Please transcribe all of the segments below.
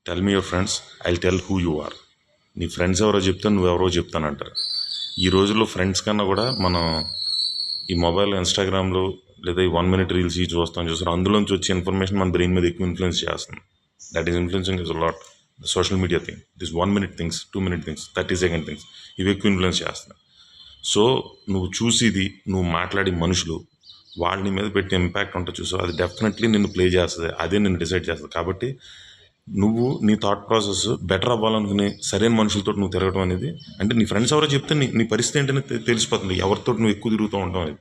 Tell me your friends, I tell who you are. నీ friends ఎవరో చెప్తాను, నువ్వెవరో చెప్తానంటారు. ఈ రోజుల్లో ఫ్రెండ్స్ కన్నా కూడా మనం ఈ మొబైల్ ఇన్స్టాగ్రామ్లో లేదా ఈ 1 minute రీల్స్ ఈ చూస్తారు. అందులోంచి వచ్చే ఇన్ఫర్మేషన్ మన బ్రెయిన్ మీద ఎక్కువ ఇన్ఫ్లుయెన్స్ చేస్తుంది. That is influencing is lot. Social media thing, this 1 minute things, 2 minute things, 30 second things, ఇవి ఎక్కువ ఇన్ఫ్లుయెన్స్ చేస్తున్నాయి. సో నువ్వు చూసేది, నువ్వు మాట్లాడే మనుషులు, వాళ్ళ మీద పెట్టే ఇంపాక్ట్ ఉంటుంది చూసో, అది డెఫినెట్లీ నిన్ను ప్లే చేస్తుంది, అదే నిన్ను డిసైడ్ చేస్తుంది. కాబట్టి నువ్వు నీ థాట్ ప్రాసెస్ బెటర్ అవ్వాలనుకునే సరైన మనుషులతో నువ్వు తిరగడం అనేది, అంటే నీ ఫ్రెండ్స్ ఎవరో చెప్తే నీ పరిస్థితి ఏంటని తెలిసిపోతుంది, ఎవరితో నువ్వు ఎక్కువ తిరుగుతూ ఉంటావు అనేది.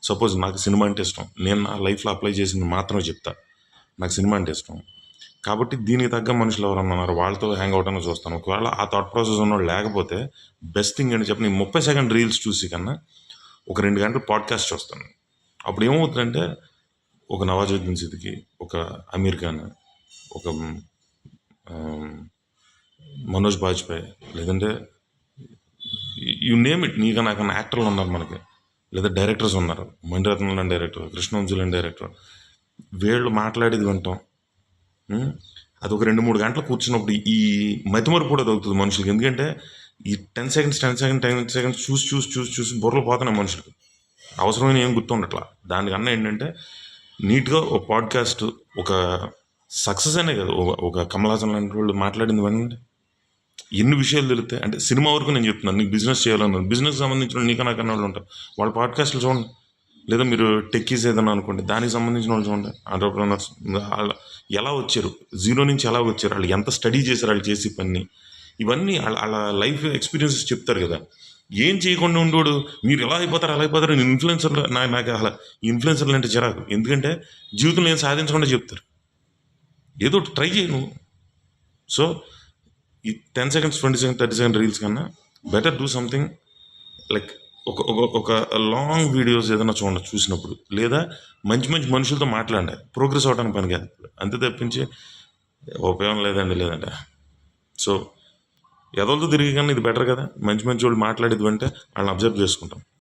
సపోజ్ నాకు సినిమా అంటే ఇష్టం, నేను నా లైఫ్లో అప్లై చేసింది మాత్రమే చెప్తా. నాకు సినిమా అంటే ఇష్టం కాబట్టి దీనికి తగ్గ మనుషులు ఎవరన్నా ఉన్నారు వాళ్ళతో హ్యాంగ్ అవుట్ అని చూస్తాను. ఒకవేళ ఆ థాట్ ప్రాసెస్ ఉన్నవాళ్ళు లేకపోతే బెస్ట్ థింగ్ అని చెప్పి నేను 30 second రీల్స్ చూసి కన్నా ఒక 2 గంటలు పాడ్కాస్ట్ చూస్తాను. అప్పుడు ఏమవుతుందంటే ఒక నవాజుద్దీన్ సిద్దికి, ఒక అమీర్ ఖాన్, ఒక మనోజ్ బాజ్పేయి, లేదంటే యు నేమ్ ఇట్, నీకు నాకన్నా యాక్టర్లు ఉన్నారు మనకి, లేదా డైరెక్టర్స్ ఉన్నారు. మణిరత్నం లాంటి డైరెక్టర్, కృష్ణవంశీ లాంటి డైరెక్టర్, వీళ్ళు మాట్లాడేది వింటాం. అది ఒక 2-3 గంటలు కూర్చున్నప్పుడు ఈ మతిమరుపు కూడా తగ్గుతుంది మనుషులకి. ఎందుకంటే ఈ 10 seconds చూసి చూసి చూసి చూసి బుర్రలు పోతున్నాయి మనుషులకి, అవసరమైన ఏం గుర్తుండట్లా. దానికన్నా ఏంటంటే నీట్గా ఒక పాడ్కాస్ట్, ఒక సక్సెస్ అనే కదా, ఒక కమల్ హాసన్ లాంటి వాళ్ళు మాట్లాడింది వినండి, ఎన్ని విషయాలు తెలుస్తాయి. అంటే సినిమా వరకు నేను చెప్తున్నాను, నీకు బిజినెస్ చేయాలన్నారు, బిజినెస్ సంబంధించిన నీకు నాకన్నా వాళ్ళు ఉంటారు, వాళ్ళ పాడ్కాస్ట్లు చూడండి. లేదా మీరు టెక్కీస్ ఏదన్నా అనుకోండి, దానికి సంబంధించిన వాళ్ళు చూడండి. ఆంటర్ప్రినర్స్ వాళ్ళు ఎలా వచ్చారు, జీరో నుంచి ఎలా వచ్చారు, వాళ్ళు ఎంత స్టడీ చేశారు, వాళ్ళు చేసే పని, ఇవన్నీ వాళ్ళ లైఫ్ ఎక్స్పీరియన్సెస్ చెప్తారు కదా. ఏం చేయకుండా ఉండోడు మీరు ఎలా అయిపోతారు అలా అయిపోతారు, ఇన్ఫ్లుయెన్సర్లు నాకు అలా ఇన్ఫ్లుయెన్సర్లు అంటే చిరాకు. ఎందుకంటే జీవితంలో ఏం సాధించకుండా చెప్తారు, ఏదో ట్రై చేయను. సో ఈ 10 seconds, 20 seconds, 30 second రీల్స్ కన్నా బెటర్ డూ సంథింగ్ లైక్ ఒక లాంగ్ వీడియోస్ ఏదైనా చూడండి చూసినప్పుడు, లేదా మంచి మంచి మనుషులతో మాట్లాడండి, ప్రోగ్రెస్ అవ్వడానికి పనికి అంతే తప్పించి ఉపయోగం లేదంటే. సో ఎదలతో తిరిగి కానీ ఇది బెటర్ కదా, మంచి మంచి వాళ్ళు మాట్లాడేది అంటే వాళ్ళని అబ్జర్వ్ చేసుకుంటాం.